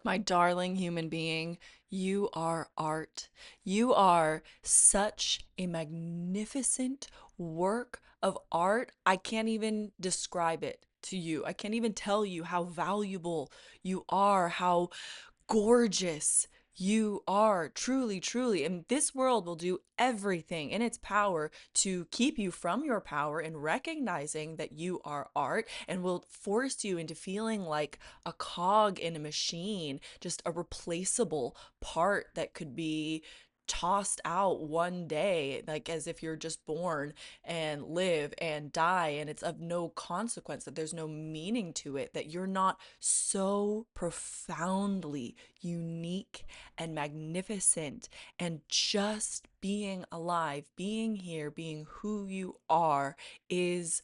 My darling human being, you are art. You are such a magnificent work of art. I can't even describe it to you. I can't even tell you how valuable you are, how gorgeous you are, truly, truly. And this world will do everything in its power to keep you from your power and recognizing that you are art, and will force you into feeling like a cog in a machine, just a replaceable part that could be tossed out one day, like as if you're just born and live and die and it's of no consequence, that there's no meaning to it, that you're not so profoundly unique and magnificent. And just being alive, being here, being who you are is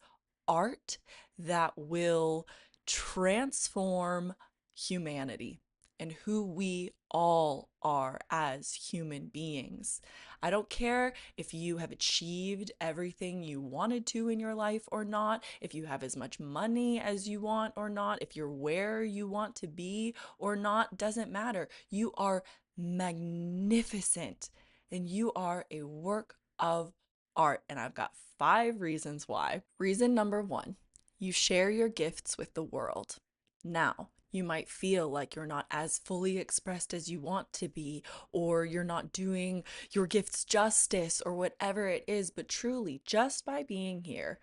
art that will transform humanity and who we all are as human beings. I don't care if you have achieved everything you wanted to in your life or not, if you have as much money as you want or not, if you're where you want to be or not, doesn't matter. You are magnificent and you are a work of art. And I've got 5 reasons why. Reason number 1, you share your gifts with the world. Now, you might feel like you're not as fully expressed as you want to be, or you're not doing your gifts justice, or whatever it is, but truly, just by being here,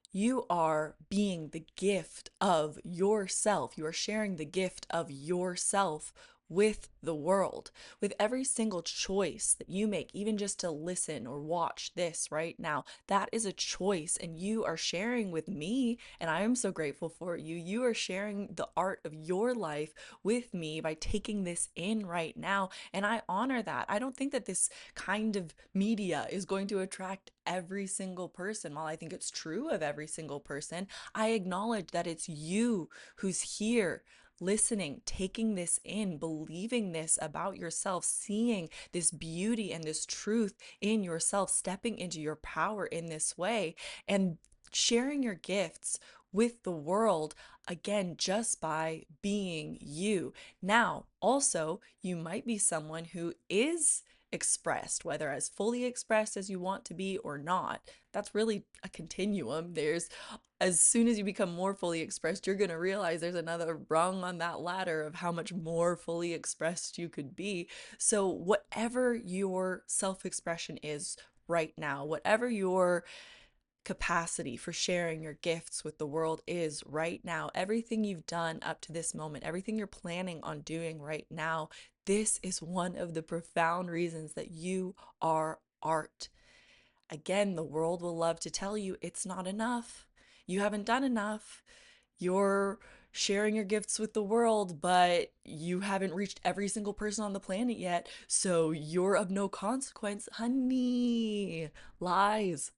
you are being the gift of yourself. You are sharing the gift of yourself with the world. With every single choice that you make, even just to listen or watch this right now, that is a choice, and you are sharing with me, and I am so grateful for you. You are sharing the art of your life with me by taking this in right now, and I honor that. I don't think that this kind of media is going to attract every single person. While I think it's true of every single person, I acknowledge that it's you who's here listening, taking this in, believing this about yourself, seeing this beauty and this truth in yourself, stepping into your power in this way, and sharing your gifts with the world, again, just by being you. Now, also, you might be someone who is expressed, whether as fully expressed as you want to be or not. That's really a continuum. There's, as soon as you become more fully expressed, you're going to realize there's another rung on that ladder of how much more fully expressed you could be. So, whatever your self expression is right now, whatever your capacity for sharing your gifts with the world is right now, everything you've done up to this moment, everything you're planning on doing right now, this is one of the profound reasons that you are art. Again, the world will love to tell you it's not enough. You haven't done enough. You're sharing your gifts with the world, but you haven't reached every single person on the planet yet, so you're of no consequence. Honey, lies.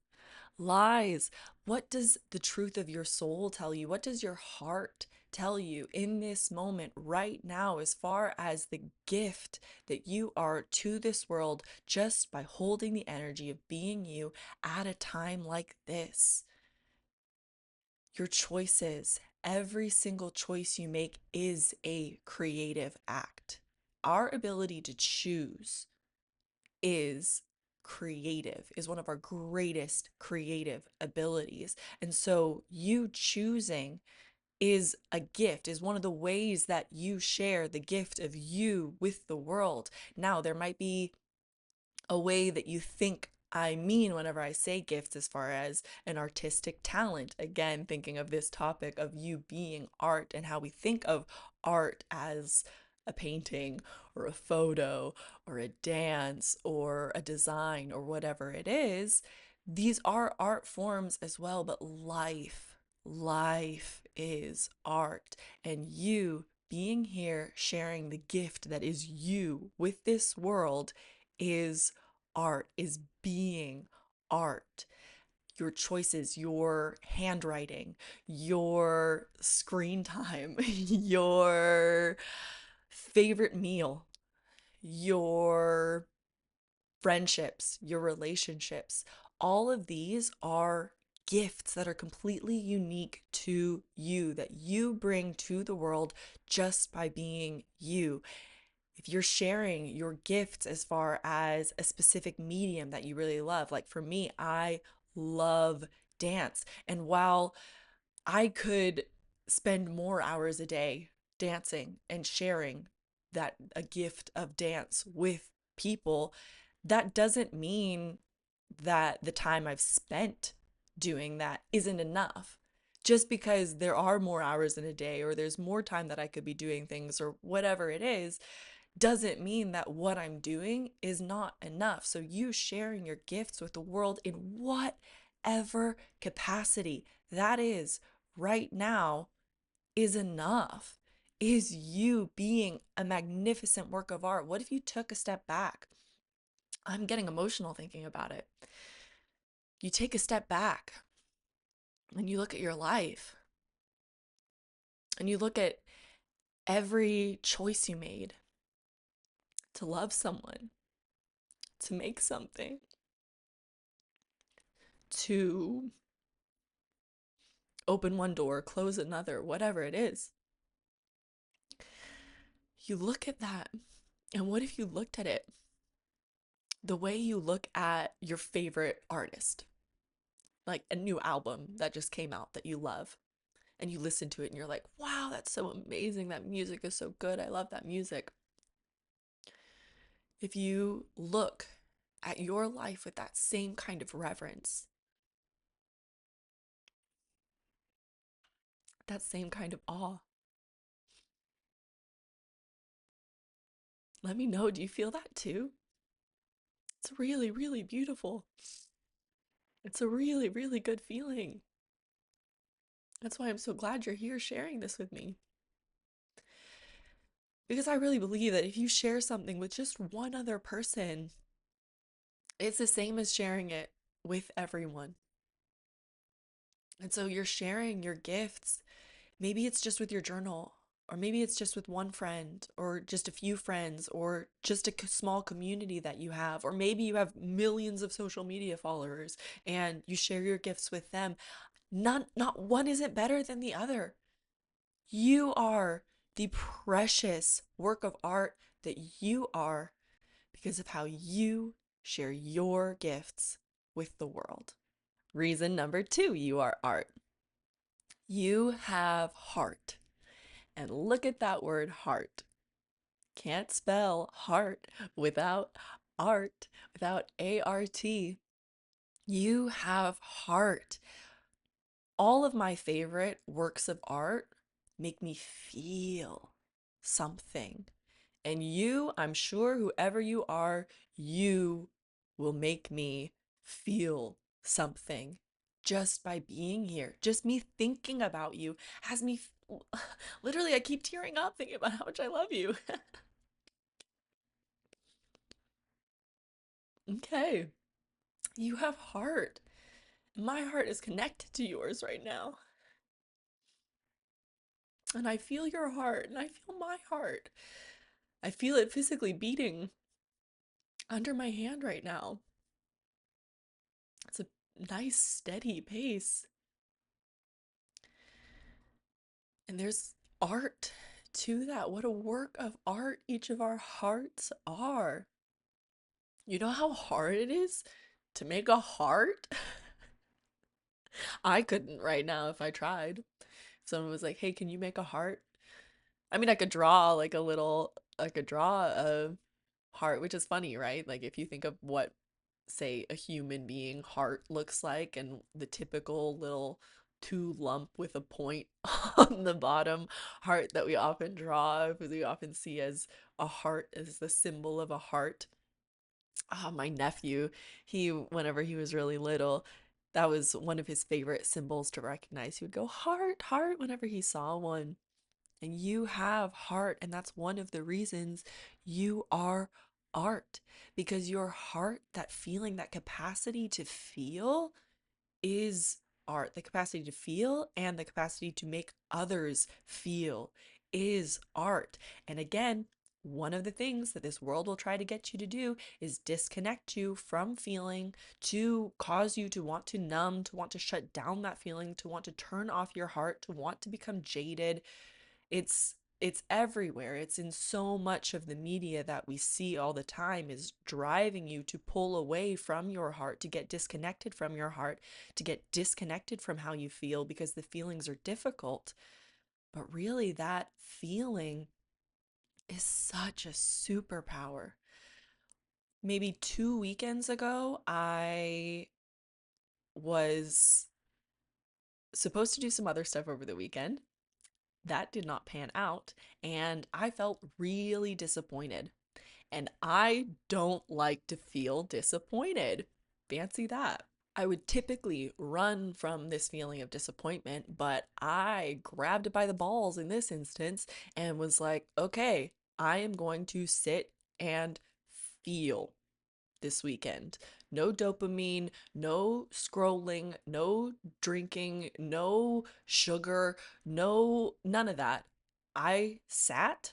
Lies. What does the truth of your soul tell you? What does your heart tell you in this moment right now, as far as the gift that you are to this world just by holding the energy of being you at a time like this? Your choices, every single choice you make is a creative act. Our ability to choose is creative, is one of our greatest creative abilities. And so you choosing is a gift, is one of the ways that you share the gift of you with the world. Now, there might be a way that you think I mean whenever I say gifts, as far as an artistic talent. Again, thinking of this topic of you being art and how we think of art as a painting or a photo or a dance or a design or whatever it is. These are art forms as well, but life is art. And you being here sharing the gift that is you with this world is art, is being art. Your choices, your handwriting, your screen time, your favorite meal, your friendships, your relationships, all of these are gifts that are completely unique to you, that you bring to the world just by being you. If you're sharing your gifts as far as a specific medium that you really love, like for me, I love dance. And while I could spend more hours a day dancing and sharing that a gift of dance with people, that doesn't mean that the time I've spent doing that isn't enough. Just because there are more hours in a day or there's more time that I could be doing things or whatever it is, doesn't mean that what I'm doing is not enough. So, you sharing your gifts with the world in whatever capacity that is right now is enough. Is you being a magnificent work of art? What if you took a step back? I'm getting emotional thinking about it. You take a step back and you look at your life and you look at every choice you made to love someone, to make something, to open one door, close another, whatever it is. You look at that, and what if you looked at it the way you look at your favorite artist, like a new album that just came out that you love, and you listen to it and you're like, wow, that's so amazing. That music is so good. I love that music. If you look at your life with that same kind of reverence, that same kind of awe, let me know. Do you feel that too? It's really, really beautiful. It's a really, really good feeling. That's why I'm so glad you're here sharing this with me. Because I really believe that if you share something with just one other person, it's the same as sharing it with everyone. And so you're sharing your gifts. Maybe it's just with your journal, or maybe it's just with one friend, or just a few friends, or just a small community that you have, or maybe you have millions of social media followers and you share your gifts with them. Not one isn't better than the other. You are the precious work of art that you are because of how you share your gifts with the world. Reason number two, you are art. You have heart. And look at that word, heart. Can't spell heart without art, without A-R-T. You have heart. All of my favorite works of art make me feel something. And you, I'm sure, whoever you are, you will make me feel something just by being here. Just me thinking about you has me, literally, I keep tearing up thinking about how much I love you. Okay, you have heart. My heart is connected to yours right now. And I feel your heart, and I feel my heart. I feel it physically beating under my hand right now. It's a nice, steady pace. And there's art to that. What a work of art each of our hearts are. You know how hard it is to make a heart? I couldn't right now if I tried. If someone was like, hey, can you make a heart? I mean, I could draw like a little, I could draw a heart, which is funny, right? Like if you think of what, say, a human being heart looks like and the typical little two lump with a point on the bottom heart that we often draw, we often see as a heart as the symbol of a heart. My nephew, he, whenever he was really little, that was one of his favorite symbols to recognize. He would go heart, heart whenever he saw one. And you have heart, and that's one of the reasons you are art, because your heart, that feeling, that capacity to feel is art. The capacity to feel and the capacity to make others feel is art. And again, one of the things that this world will try to get you to do is disconnect you from feeling, to cause you to want to numb, to want to shut down that feeling, to want to turn off your heart, to want to become jaded. It's everywhere. It's in so much of the media that we see all the time, is driving you to pull away from your heart, to get disconnected from your heart, to get disconnected from how you feel because the feelings are difficult. But really, that feeling is such a superpower. Maybe 2 weekends ago, I was supposed to do some other stuff over the weekend. That did not pan out, and I felt really disappointed. And I don't like to feel disappointed. Fancy that. I would typically run from this feeling of disappointment, but I grabbed it by the balls in this instance and was like, okay, I am going to sit and feel this weekend. No dopamine, no scrolling, no drinking, no sugar, no, none of that. I sat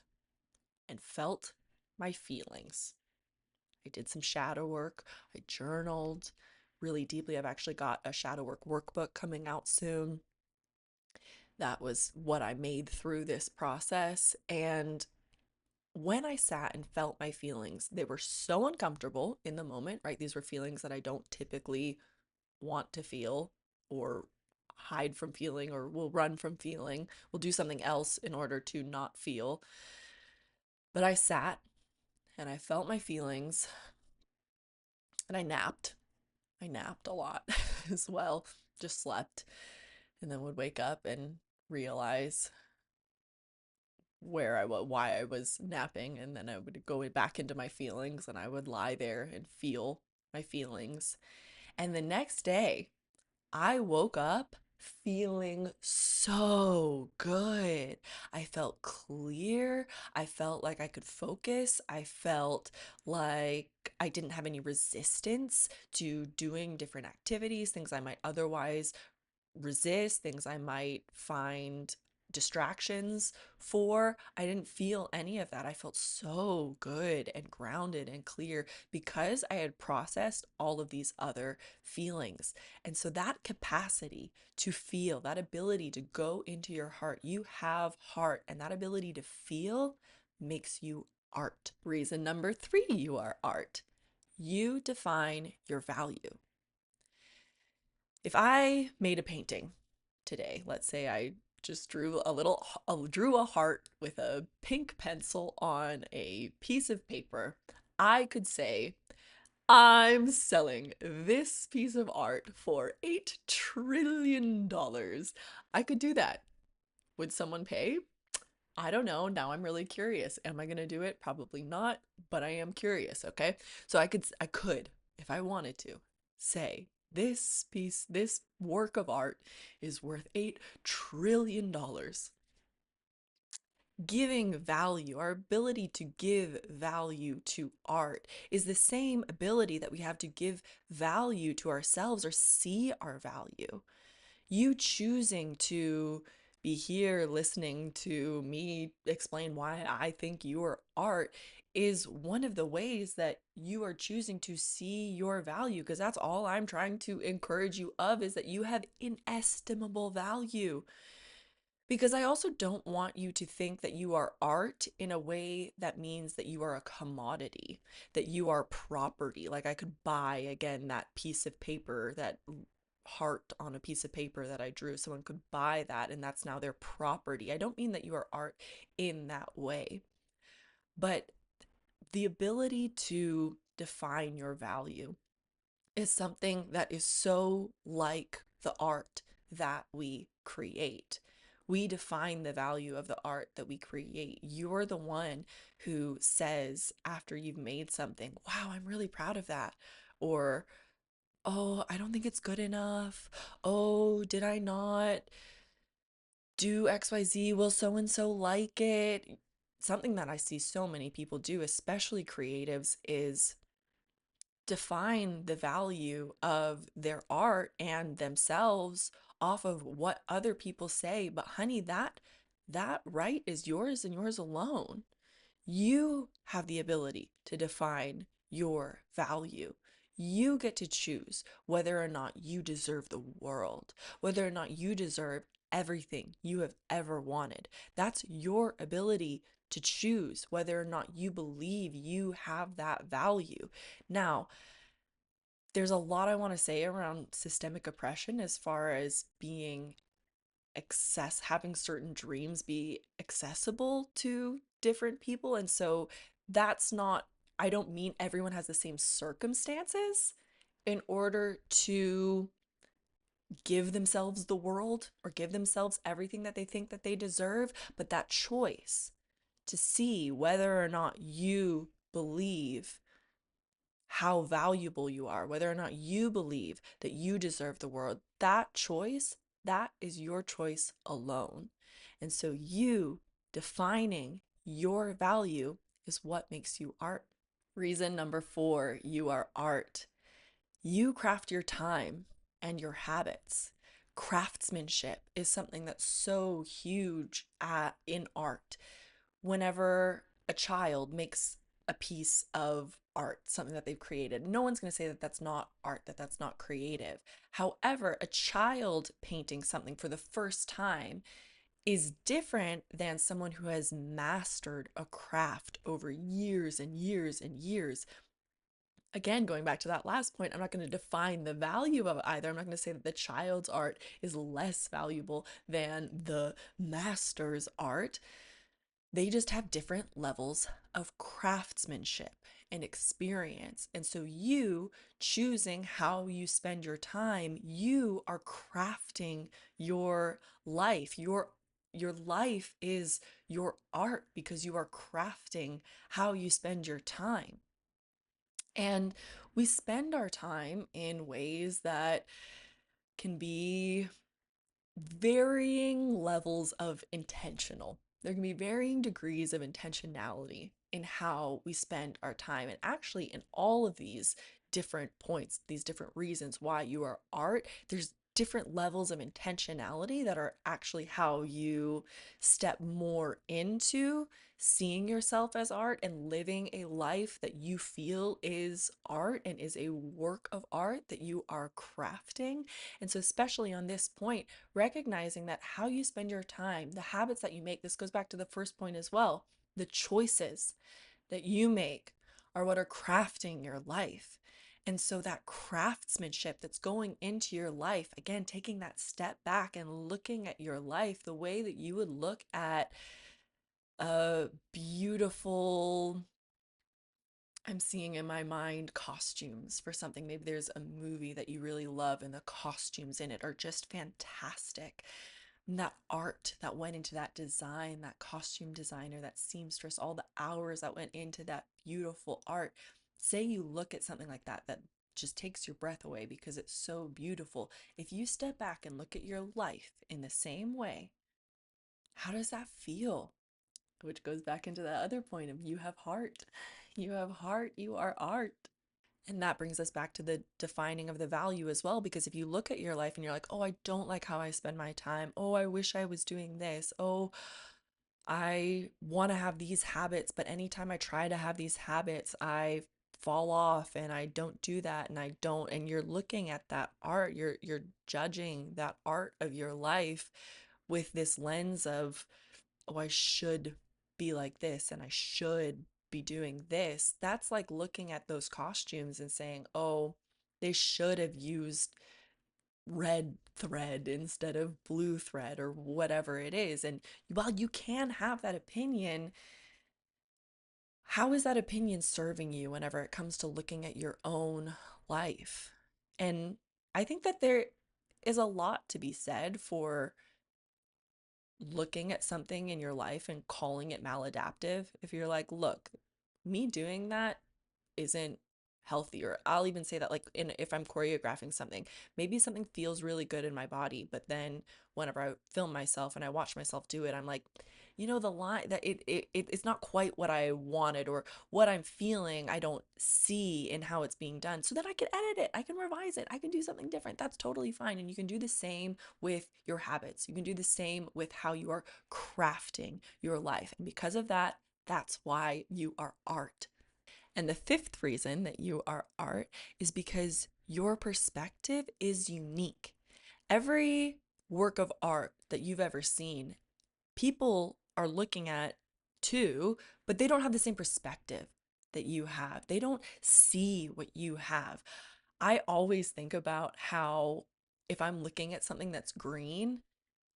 and felt my feelings. I did some shadow work. I journaled really deeply. I've actually got a shadow work workbook coming out soon. That was what I made through this process. And when I sat and felt my feelings, they were so uncomfortable in the moment, right? These were feelings that I don't typically want to feel or hide from feeling or will run from feeling, will do something else in order to not feel. But I sat and I felt my feelings and I napped. I napped a lot as well, just slept, and then would wake up and realize where I was, why I was napping, and then I would go back into my feelings and I would lie there and feel my feelings. And the next day, I woke up feeling so good. I felt clear. I felt like I could focus. I felt like I didn't have any resistance to doing different activities, things I might otherwise resist, things I might find distractions for. I didn't feel any of that. I felt so good and grounded and clear because I had processed all of these other feelings. And so that capacity to feel, that ability to go into your heart, you have heart, and that ability to feel makes you art. Reason number 3, you are art. You define your value. If I made a painting today, let's say I just drew a heart with a pink pencil on a piece of paper, I could say, I'm selling this piece of art for $8 trillion. I could do that. Would someone pay? I don't know. Now I'm really curious. Am I going to do it? Probably not, but I am curious, okay? So I could, if I wanted to, say this work of art is worth $8 trillion. Giving value, our ability to give value to art is the same ability that we have to give value to ourselves or see our value. You choosing to be here listening to me explain why I think your art is one of the ways that you are choosing to see your value, because that's all I'm trying to encourage you of, is that you have inestimable value. Because I also don't want you to think that you are art in a way that means that you are a commodity, that you are property. Like I could buy again that piece of paper, that heart on a piece of paper that I drew. Someone could buy that and that's now their property. I don't mean that you are art in that way, but the ability to define your value is something that is so like the art that we create. We define the value of the art that we create. You're the one who says after you've made something, wow, I'm really proud of that. Or, oh, I don't think it's good enough. Oh, did I not do XYZ? Will so and so like it? Something that I see so many people do, especially creatives, is define the value of their art and themselves off of what other people say. But honey, that right is yours and yours alone. You have the ability to define your value. You get to choose whether or not you deserve the world, whether or not you deserve everything you have ever wanted. That's your ability to choose whether or not you believe you have that value. Now, there's a lot I want to say around systemic oppression as far as being having certain dreams be accessible to different people. And so that's not, I don't mean everyone has the same circumstances in order to give themselves the world or give themselves everything that they think that they deserve, but that choice to see whether or not you believe how valuable you are, whether or not you believe that you deserve the world, that choice, that is your choice alone. And so you defining your value is what makes you art. Reason number 4, you are art. You craft your time and your habits. Craftsmanship is something that's so huge in art. Whenever a child makes a piece of art, something that they've created, no one's going to say that that's not art, that that's not creative. However, a child painting something for the first time is different than someone who has mastered a craft over years and years and years. Again, going back to that last point, I'm not going to define the value of either. I'm not going to say that the child's art is less valuable than the master's art. They just have different levels of craftsmanship and experience. And so you choosing how you spend your time, you are crafting your life. Your life is your art because you are crafting how you spend your time. And we spend our time in ways that can be varying levels of intentional. There can be varying degrees of intentionality in how we spend our time. And actually, in all of these different points, these different reasons why you are art, there's different levels of intentionality that are actually how you step more into seeing yourself as art and living a life that you feel is art and is a work of art that you are crafting. And so, especially on this point, recognizing that how you spend your time, the habits that you make, this goes back to the first point as well, the choices that you make are what are crafting your life. And so that craftsmanship that's going into your life, again, taking that step back and looking at your life the way that you would look at a beautiful, I'm seeing in my mind costumes for something. Maybe there's a movie that you really love and the costumes in it are just fantastic. And that art that went into that design, that costume designer, that seamstress, all the hours that went into that beautiful art. Say you look at something like that, that just takes your breath away because it's so beautiful. If you step back and look at your life in the same way, how does that feel? Which goes back into that other point of you have heart. You have heart, you are art. And that brings us back to the defining of the value as well. Because if you look at your life and you're like, oh, I don't like how I spend my time. Oh, I wish I was doing this. Oh, I want to have these habits, but anytime I try to have these habits, I fall off and I don't do that and I don't. And you're looking at that art, you're judging that art of your life with this lens of, oh, I should be like this and I should be doing this. That's like looking at those costumes and saying, oh, they should have used red thread instead of blue thread or whatever it is. And while you can have that opinion, how is that opinion serving you whenever it comes to looking at your own life? And I think that there is a lot to be said for looking at something in your life and calling it maladaptive. If you're like, look, me doing that isn't healthy, or I'll even say that like if I'm choreographing something, maybe something feels really good in my body, but then whenever I film myself and I watch myself do it, I'm like, the line that it's not quite what I wanted or what I'm feeling. I don't see in how it's being done. So then I can edit it, I can revise it, I can do something different. That's totally fine. And you can do the same with your habits. You can do the same with how you are crafting your life. And because of that, That's why you are art. And the fifth reason that you are art is because your perspective is unique. Every work of art that you've ever seen, people are looking at too, but they don't have the same perspective that you have. They don't see what you have. I always think about how if I'm looking at something that's green,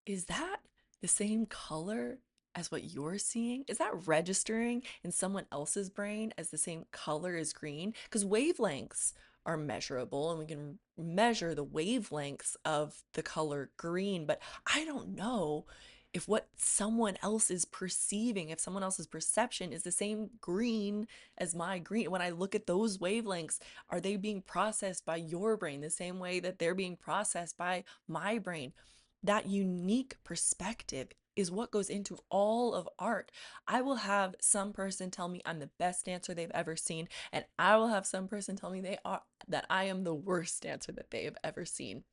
is that the same color as what you're seeing? Is that registering in someone else's brain as the same color as green? Because wavelengths are measurable and we can measure the wavelengths of the color green, but I don't know if what someone else is perceiving, if someone else's perception is the same green as my green. When I look at those wavelengths, are they being processed by your brain the same way that they're being processed by my brain? That unique perspective is what goes into all of art. I will have some person tell me I'm the best dancer they've ever seen, and I will have some person tell me they are that I am the worst dancer that they have ever seen.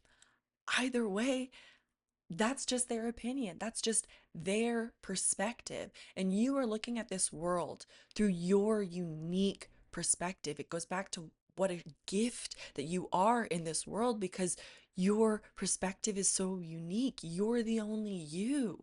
Either way, that's just their opinion. That's just their perspective. And you are looking at this world through your unique perspective. It goes back to what a gift that you are in this world because your perspective is so unique. You're the only you.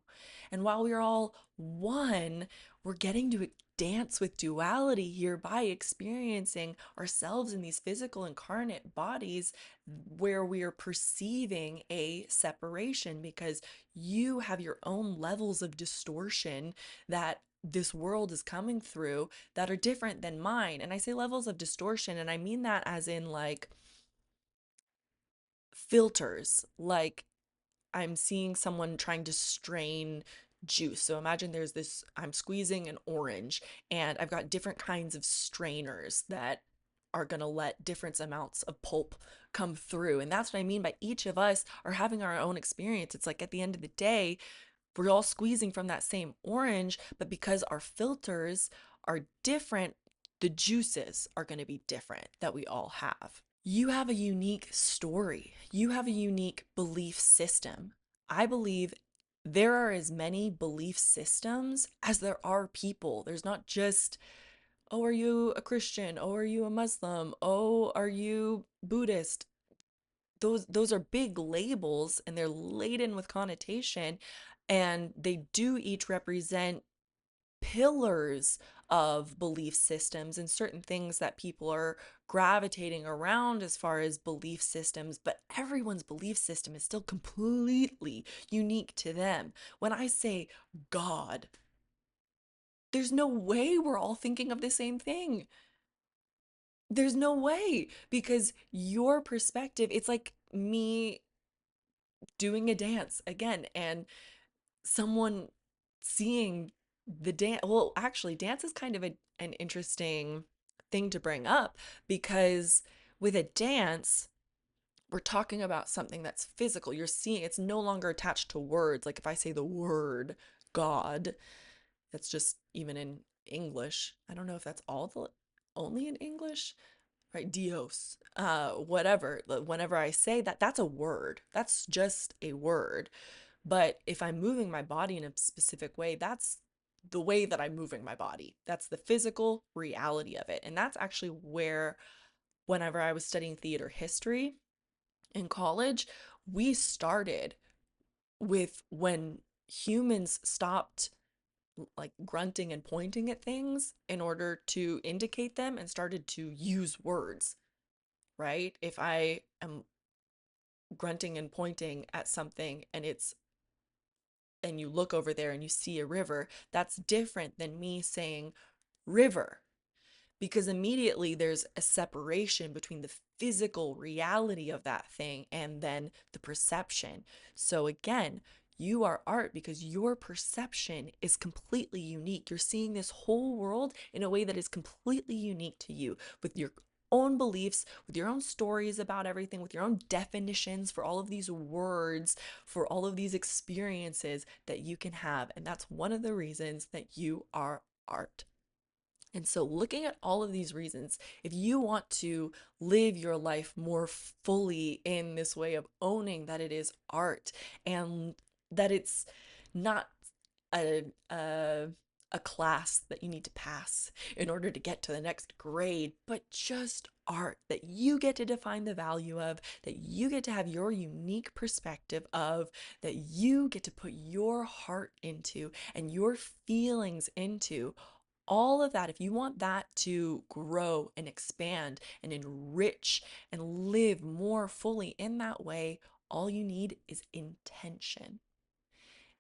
And while we're all one, we're getting to dance with duality here by experiencing ourselves in these physical incarnate bodies where we are perceiving a separation because you have your own levels of distortion that this world is coming through that are different than mine. And I say levels of distortion, and I mean that as in like filters, like I'm seeing someone trying to strain juice. So imagine there's this, I'm squeezing an orange and I've got different kinds of strainers that are going to let different amounts of pulp come through. And that's what I mean by each of us are having our own experience. It's like at the end of the day, we're all squeezing from that same orange, but because our filters are different, the juices are going to be different that we all have. You have a unique story. You have a unique belief system. I believe there are as many belief systems as there are people. There's not just, oh, are you a Christian? Oh, are you a Muslim? Oh, are you Buddhist? Those are big labels and they're laden with connotation and they do each represent pillars of belief systems and certain things that people are gravitating around as far as belief systems, but everyone's belief system is still completely unique to them. When I say God, there's no way we're all thinking of the same thing. There's no way because your perspective, it's like me doing a dance again and someone seeing the dance. Well, actually, dance is kind of an interesting thing to bring up because with a dance, we're talking about something that's physical. You're seeing it's no longer attached to words. Like if I say the word God, that's just even in English. I don't know if that's all the only in English, right? Dios, whatever. Whenever I say that, that's a word. That's just a word. But if I'm moving my body in a specific way, that's the way that I'm moving my body. That's the physical reality of it. And that's actually where, whenever I was studying theater history in college, we started with when humans stopped like grunting and pointing at things in order to indicate them and started to use words, right? If I am grunting and pointing at something and you look over there and you see a river, that's different than me saying river because immediately there's a separation between the physical reality of that thing and then the perception. So again, you are art because your perception is completely unique. You're seeing this whole world in a way that is completely unique to you with your own beliefs, with your own stories about everything, with your own definitions for all of these words, for all of these experiences that you can have. And that's one of the reasons that you are art. And so, looking at all of these reasons, if you want to live your life more fully in this way of owning that it is art and that it's not a a class that you need to pass in order to get to the next grade, but just art that you get to define the value of, that you get to have your unique perspective of, that you get to put your heart into and your feelings into. All of that, if you want that to grow and expand and enrich and live more fully in that way, all you need is intention.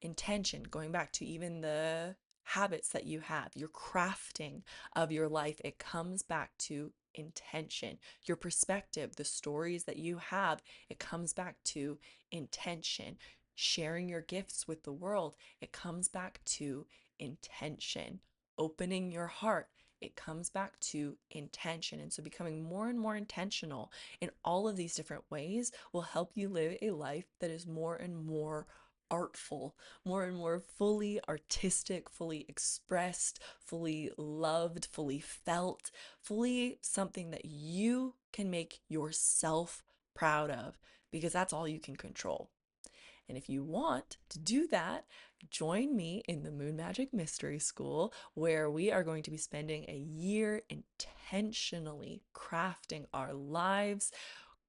Intention, going back to even the habits that you have, your crafting of your life, it comes back to intention. Your perspective, the stories that you have, it comes back to intention. Sharing your gifts with the world, it comes back to intention. Opening your heart, it comes back to intention. And so becoming more and more intentional in all of these different ways will help you live a life that is more and more artful, more and more fully artistic, fully expressed, fully loved, fully felt, fully something that you can make yourself proud of, because that's all you can control. And if you want to do that, join me in the Moon Magic Mystery School, where we are going to be spending a year intentionally crafting our lives,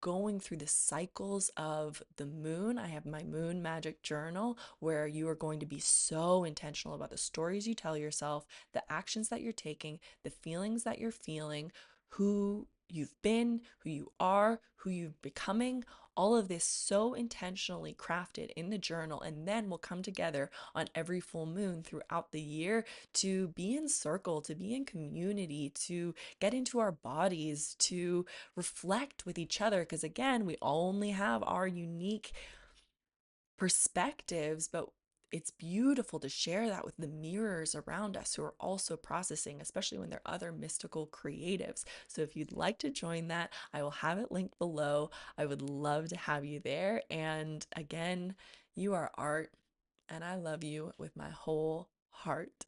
going through the cycles of the moon. I have my moon magic journal where you are going to be so intentional about the stories you tell yourself, the actions that you're taking, the feelings that you're feeling, who you've been, who you are, who you're becoming. All of this so intentionally crafted in the journal, and then we'll come together on every full moon throughout the year to be in circle, to be in community, to get into our bodies, to reflect with each other. Because again, we only have our unique perspectives, but it's beautiful to share that with the mirrors around us who are also processing, especially when they're other mystical creatives. So if you'd like to join that, I will have it linked below. I would love to have you there. And again, you are art, and I love you with my whole heart.